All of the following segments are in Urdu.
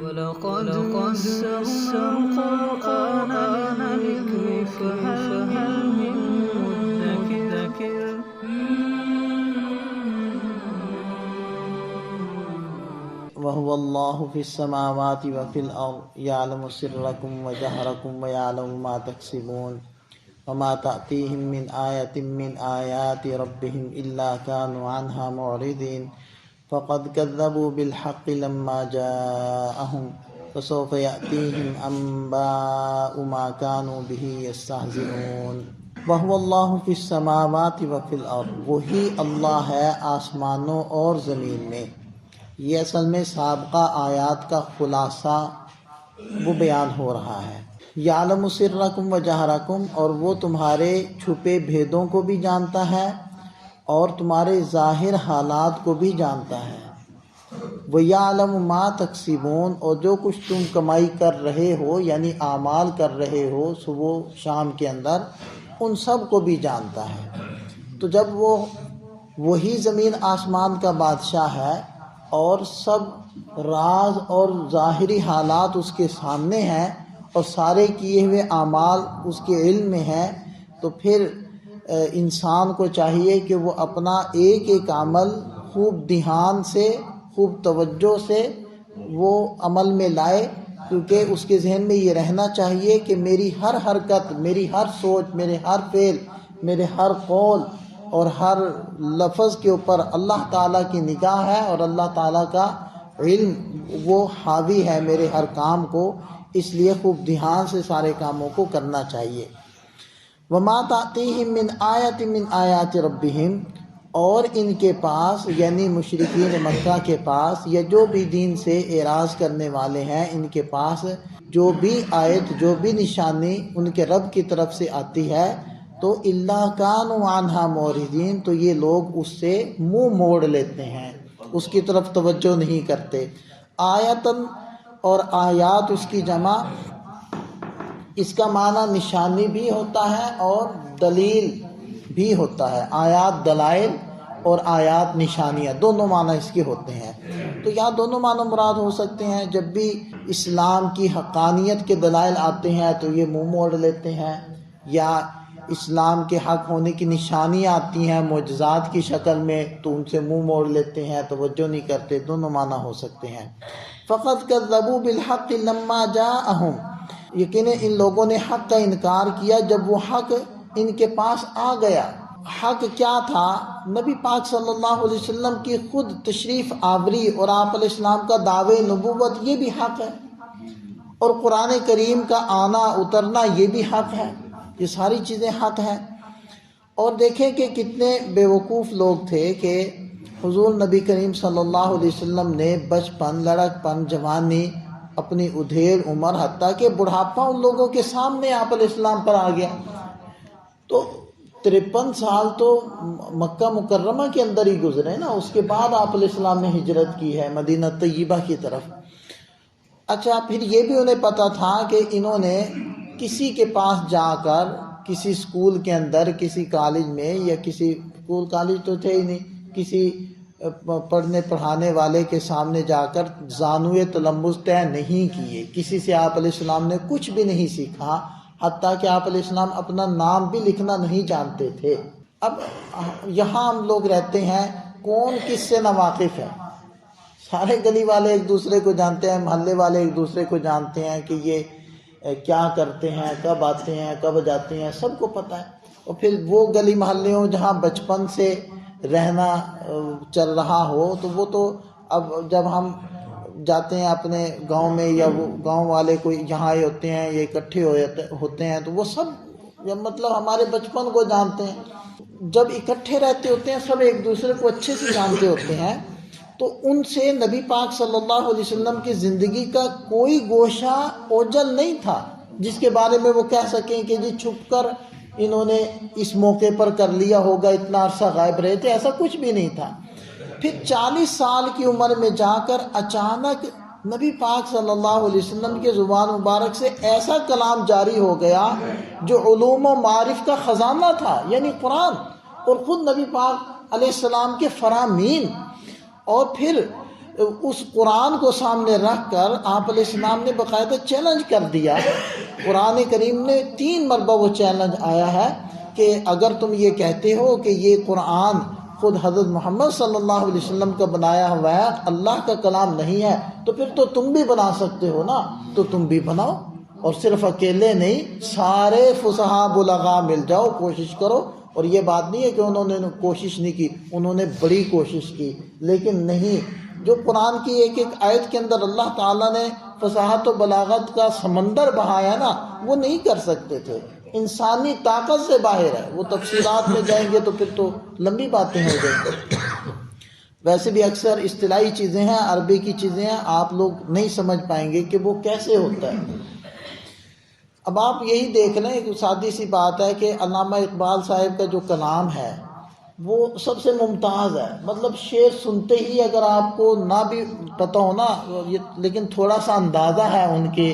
وَلَقَدْ يَسَّرْنَا الْقُرْآنَ لِلذِّكْرِ فَهَلْ مِن مُّدَّكِرٍ وَهُوَ اللَّهُ فِي السَّمَاوَاتِ وَفِي الْأَرْضِ يَعْلَمُ سِرَّكُمْ وَجَهْرَكُمْ وَيَعْلَمُ مَا تَكْسِبُونَ وَمَا تَأْتِيهِم مِّنْ آيَةٍ مِّنْ آيَاتِ رَبِّهِمْ إِلَّا كَانُوا عَنْهَا مُعْرِضِينَ فَقَدْ كَذَّبُوا بِالْحَقِّ لَمَّا جَاءَهُمْ فَسَوْفَ يَأْتِيهِمْ أَنبَاءُ مَا كَانُوا بِهِ يَسْتَهْزِئُونَ وَهُوَ اللَّهُ فِي السَّمَاوَاتِ وَفِي الْأَرْضِ، وہی اللہ ہے آسمانوں اور زمین میں۔ یہ اصل میں سابقہ آیات کا خلاصہ وہ بیان ہو رہا ہے۔ یعلم سرکم و جہرکم، اور وہ تمہارے چھپے بھیدوں کو بھی جانتا ہے اور تمہارے ظاہر حالات کو بھی جانتا ہے۔ وَيَعْلَمُ مَا تَكْسِبُونَ، اور جو کچھ تم کمائی کر رہے ہو یعنی اعمال کر رہے ہو صبح شام کے اندر، ان سب کو بھی جانتا ہے۔ تو جب وہی زمین آسمان کا بادشاہ ہے اور سب راز اور ظاہری حالات اس کے سامنے ہیں اور سارے کیے ہوئے اعمال اس کے علم میں ہیں، تو پھر انسان کو چاہیے کہ وہ اپنا ایک ایک عمل خوب دھیان سے، خوب توجہ سے وہ عمل میں لائے، کیونکہ اس کے ذہن میں یہ رہنا چاہیے کہ میری ہر حرکت، میری ہر سوچ، میرے ہر فعل، میرے ہر قول اور ہر لفظ کے اوپر اللہ تعالیٰ کی نگاہ ہے اور اللہ تعالیٰ کا علم وہ حاوی ہے میرے ہر کام کو، اس لیے خوب دھیان سے سارے کاموں کو کرنا چاہیے۔ وَمَا تَأْتِيهِم مِّنْ آیَةٍ مِّنْ آیَاتِ رَبِّهِمْ، اور ان کے پاس یعنی مشرکین مکہ کے پاس یا جو بھی دین سے اعراض کرنے والے ہیں، ان کے پاس جو بھی آیت، جو بھی نشانی ان کے رب کی طرف سے آتی ہے، تو اِلَّا كَانُوا عَنْهَا مُعْرِضِينَ، تو یہ لوگ اس سے منہ موڑ لیتے ہیں، اس کی طرف توجہ نہیں کرتے۔ آیتن اور آیات اس کی جمع، اس کا معنی نشانی بھی ہوتا ہے اور دلیل بھی ہوتا ہے۔ آیات دلائل اور آیات نشانیاں، دونوں معنی اس کے ہوتے ہیں۔ تو یہاں دونوں معنی مراد ہو سکتے ہیں۔ جب بھی اسلام کی حقانیت کے دلائل آتے ہیں تو یہ منہ موڑ لیتے ہیں، یا اسلام کے حق ہونے کی نشانیاں آتی ہیں معجزات کی شکل میں تو ان سے منہ موڑ لیتے ہیں، توجہ نہیں کرتے، دونوں معنی ہو سکتے ہیں۔ فَقَدْ كَذَّبُوا بِالْحَقِّ لَمَّا جَاءَهُمْ، یقیناً ان لوگوں نے حق کا انکار کیا جب وہ حق ان کے پاس آ گیا۔ حق کیا تھا؟ نبی پاک صلی اللہ علیہ وسلم کی خود تشریف آوری اور آپ علیہ السلام کا دعوے نبوت، یہ بھی حق ہے، اور قرآن کریم کا آنا اترنا یہ بھی حق ہے، یہ ساری چیزیں حق ہیں۔ اور دیکھیں کہ کتنے بیوقوف لوگ تھے کہ حضور نبی کریم صلی اللہ علیہ وسلم نے بچپن، لڑکپن، جوانی، اپنی ادھیڑ عمر، حتیٰ کہ بڑھاپا ان لوگوں کے سامنے آپ علیہ السلام پر آ گیا۔ تو 53 سال تو مکہ مکرمہ کے اندر ہی گزرے نا، اس کے بعد آپ علیہ السلام نے ہجرت کی ہے مدینہ طیبہ کی طرف۔ اچھا، پھر یہ بھی انہیں پتہ تھا کہ انہوں نے کسی کے پاس جا کر، کسی اسکول کے اندر، کسی کالج میں، یا کسی اسکول کالج تو تھے ہی نہیں، کسی پڑھنے پڑھانے والے کے سامنے جا کر زانوئے تلمذ طے نہیں کیے، کسی سے آپ علیہ السلام نے کچھ بھی نہیں سیکھا، حتیٰ کہ آپ علیہ السلام اپنا نام بھی لکھنا نہیں جانتے تھے۔ اب یہاں ہم لوگ رہتے ہیں، کون کس سے ناواقف ہے؟ سارے گلی والے ایک دوسرے کو جانتے ہیں، محلے والے ایک دوسرے کو جانتے ہیں کہ یہ کیا کرتے ہیں، کب آتے ہیں، کب جاتے ہیں، سب کو پتہ ہے۔ اور پھر وہ گلی محلے ہوں جہاں بچپن سے رہنا چل رہا ہو، تو وہ تو اب جب ہم جاتے ہیں اپنے گاؤں میں، یا وہ گاؤں والے کوئی یہاں آئے ہوتے ہیں، یہ اکٹھے ہوتے ہیں، تو وہ سب مطلب ہمارے بچپن کو جانتے ہیں۔ جب اکٹھے رہتے ہوتے ہیں سب ایک دوسرے کو اچھے سے جانتے ہوتے ہیں، تو ان سے نبی پاک صلی اللہ علیہ وسلم کی زندگی کا کوئی گوشہ اوجل نہیں تھا جس کے بارے میں وہ کہہ سکیں کہ جی چھپ کر انہوں نے اس موقع پر کر لیا ہوگا، اتنا عرصہ غائب رہے تھے، ایسا کچھ بھی نہیں تھا۔ پھر 40 سال کی عمر میں جا کر اچانک نبی پاک صلی اللہ علیہ وسلم کے زبان مبارک سے ایسا کلام جاری ہو گیا جو علوم و معارف کا خزانہ تھا، یعنی قرآن، اور خود نبی پاک علیہ السلام کے فرامین، اور پھر اس قرآن کو سامنے رکھ کر آپ علیہ السلام نے باقاعدہ چیلنج کر دیا۔ قرآن کریم نے 3 مرتبہ وہ چیلنج آیا ہے کہ اگر تم یہ کہتے ہو کہ یہ قرآن خود حضرت محمد صلی اللہ علیہ وسلم کا بنایا ہوا ہے، اللہ کا کلام نہیں ہے، تو پھر تو تم بھی بنا سکتے ہو نا، تو تم بھی بناؤ، اور صرف اکیلے نہیں، سارے فصحا بلغا مل جاؤ، کوشش کرو۔ اور یہ بات نہیں ہے کہ انہوں نے کوشش نہیں کی، انہوں نے بڑی کوشش کی، لیکن نہیں، جو قرآن کی ایک ایک آیت کے اندر اللہ تعالیٰ نے فصاحت و بلاغت کا سمندر بہایا نا، وہ نہیں کر سکتے تھے، انسانی طاقت سے باہر ہے۔ وہ تفصیلات میں جائیں گے تو پھر تو لمبی باتیں ہو جائیں گی۔ ویسے بھی اکثر اصطلاحی چیزیں ہیں، عربی کی چیزیں ہیں، آپ لوگ نہیں سمجھ پائیں گے کہ وہ کیسے ہوتا ہے۔ اب آپ یہی دیکھ لیں، ایک سادی سی بات ہے کہ علامہ اقبال صاحب کا جو کلام ہے وہ سب سے ممتاز ہے، مطلب شعر سنتے ہی اگر آپ کو نہ بھی پتہ ہو نا، لیکن تھوڑا سا اندازہ ہے ان کے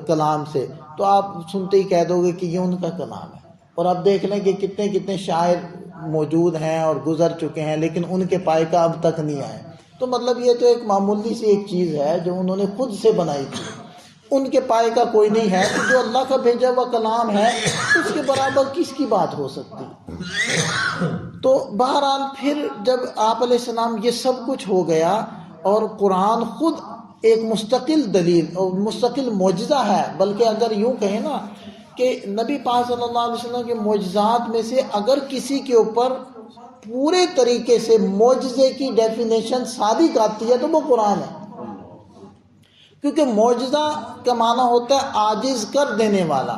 کلام سے، تو آپ سنتے ہی کہہ دو گے کہ یہ ان کا کلام ہے۔ اور آپ دیکھ لیں کہ کتنے کتنے شاعر موجود ہیں اور گزر چکے ہیں، لیکن ان کے پائیکا اب تک نہیں آئے۔ تو مطلب یہ تو ایک معمولی سی ایک چیز ہے جو انہوں نے خود سے بنائی تھی، ان کے پائے کا کوئی نہیں ہے، تو جو اللہ کا بھیجا ہوا کلام ہے اس کے برابر کس کی بات ہو سکتی۔ تو بہرحال پھر جب آپ علیہ السلام یہ سب کچھ ہو گیا، اور قرآن خود ایک مستقل دلیل اور مستقل معجزہ ہے، بلکہ اگر یوں کہیں نا کہ نبی پاک صلی اللہ علیہ وسلم کے معجزات میں سے اگر کسی کے اوپر پورے طریقے سے معجزے کی ڈیفینیشن صادق آتی ہے تو وہ قرآن ہے، کیونکہ معجزہ کا معنی ہوتا ہے عاجز کر دینے والا۔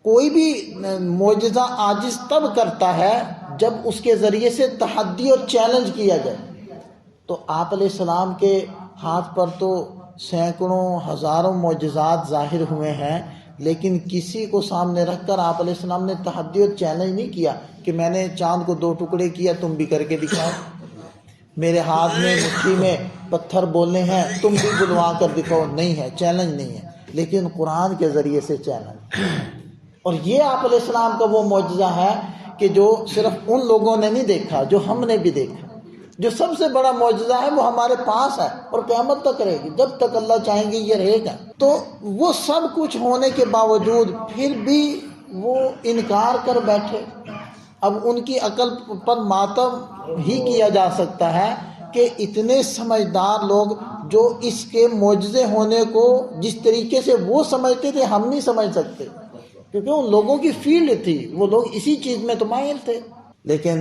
کوئی بھی معجزہ عاجز تب کرتا ہے جب اس کے ذریعے سے تحدی اور چیلنج کیا جائے۔ تو آپ علیہ السلام کے ہاتھ پر تو سینکڑوں ہزاروں معجزات ظاہر ہوئے ہیں، لیکن کسی کو سامنے رکھ کر آپ علیہ السلام نے تحدی اور چیلنج نہیں کیا کہ میں نے چاند کو 2 ٹکڑے کیا، تم بھی کر کے دکھاؤ، میرے ہاتھ میں مٹھی میں پتھر بولنے ہیں، تم بھی بلوا کر دکھاؤ۔ نہیں ہے، چیلنج نہیں ہے، لیکن قرآن کے ذریعے سے چیلنج۔ اور یہ آپ علیہ السلام کا وہ معجزہ ہے کہ جو صرف ان لوگوں نے نہیں دیکھا، جو ہم نے بھی دیکھا۔ جو سب سے بڑا معجزہ ہے وہ ہمارے پاس ہے اور قیامت تک رہے گی، جب تک اللہ چاہیں گے یہ رہے گا۔ تو وہ سب کچھ ہونے کے باوجود پھر بھی وہ انکار کر بیٹھے۔ اب ان کی عقل پر ماتم ہی کیا جا سکتا ہے کہ اتنے سمجھدار لوگ جو اس کے معجزے ہونے کو جس طریقے سے وہ سمجھتے تھے ہم نہیں سمجھ سکتے، کیونکہ ان لوگوں کی فیلڈ تھی، وہ لوگ اسی چیز میں تو ماہر تھے۔ لیکن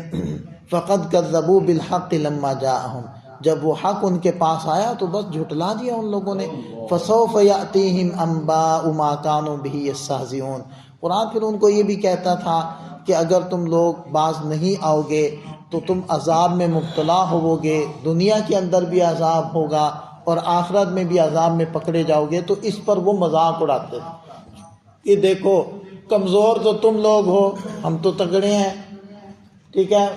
فقد کذبوا بالحق لما جاءہم، جب وہ حق ان کے پاس آیا تو بس جھٹلا دیا ان لوگوں نے۔ فسوف یأتیہم انباء ما کانوا بہ یستہزئون، قرآن پھر ان کو یہ بھی کہتا تھا کہ اگر تم لوگ باز نہیں آؤ گے تو تم عذاب میں مبتلا ہوو گے، دنیا کے اندر بھی عذاب ہوگا اور آخرت میں بھی عذاب میں پکڑے جاؤ گے۔ تو اس پر وہ مذاق اڑاتے کہ دیکھو کمزور تو تم لوگ ہو، ہم تو تگڑے ہیں، ٹھیک ہے۔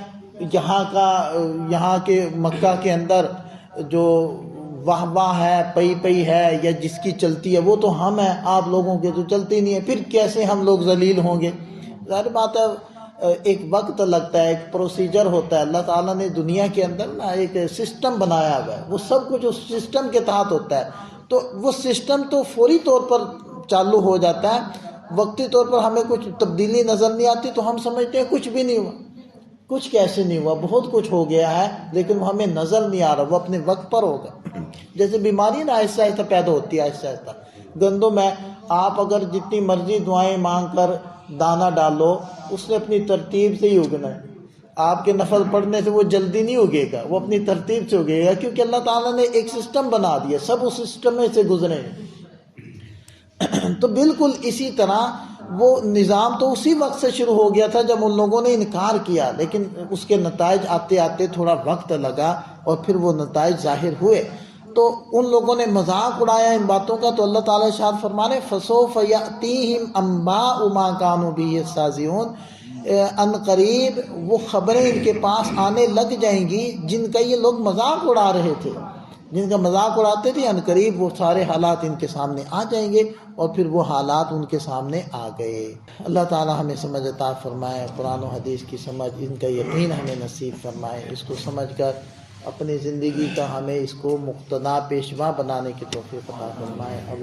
یہاں کے مکہ کے اندر جو واہ واہ ہے، پئی پئی ہے، یا جس کی چلتی ہے وہ تو ہم ہیں، آپ لوگوں کے تو چلتی نہیں ہے، پھر کیسے ہم لوگ ذلیل ہوں گے؟ ظاہر بات ہے ایک وقت لگتا ہے، ایک پروسیجر ہوتا ہے۔ اللہ تعالیٰ نے دنیا کے اندر نا ایک سسٹم بنایا ہوا ہے، وہ سب کچھ اس سسٹم کے تحت ہوتا ہے۔ تو وہ سسٹم تو فوری طور پر چالو ہو جاتا ہے، وقتی طور پر ہمیں کچھ تبدیلی نظر نہیں آتی تو ہم سمجھتے ہیں کچھ بھی نہیں ہوا۔ کچھ کیسے نہیں ہوا، بہت کچھ ہو گیا ہے، لیکن وہ ہمیں نظر نہیں آ رہا، وہ اپنے وقت پر ہوگا۔ جیسے بیماری نا آہستہ آہستہ پیدا ہوتی ہے، آہستہ آہستہ۔ گندم ہے، آپ اگر جتنی مرضی دعائیں مانگ کر دانہ ڈالو، اس نے اپنی ترتیب سے ہی اگنا ہے۔ آپ کے نفل پڑھنے سے وہ جلدی نہیں اگے گا، وہ اپنی ترتیب سے اگے گا، کیونکہ اللہ تعالیٰ نے ایک سسٹم بنا دیا، سب اس سسٹم میں سے گزرے ہیں۔ تو بالکل اسی طرح وہ نظام تو اسی وقت سے شروع ہو گیا تھا جب ان لوگوں نے انکار کیا، لیکن اس کے نتائج آتے آتے تھوڑا وقت لگا اور پھر وہ نتائج ظاہر ہوئے۔ تو ان لوگوں نے مذاق اڑایا ان باتوں کا، تو اللہ تعالیٰ ارشاد فرمانے فسوف یأتیہم انباء ما کانوا بہ یستہزئون، ان قریب وہ خبریں ان کے پاس آنے لگ جائیں گی جن کا یہ لوگ مذاق اڑا رہے تھے، جن کا مذاق اڑاتے تھے، ان قریب وہ سارے حالات ان کے سامنے آ جائیں گے، اور پھر وہ حالات ان کے سامنے آ گئے۔ اللہ تعالیٰ ہمیں سمجھ عطا فرمائے، قرآن و حدیث کی سمجھ، ان کا یقین ہمیں نصیب فرمائے، اس کو سمجھ کر اپنی زندگی کا ہمیں اس کو مقتدا پیشوا بنانے کی توفیق عطا فرمائے۔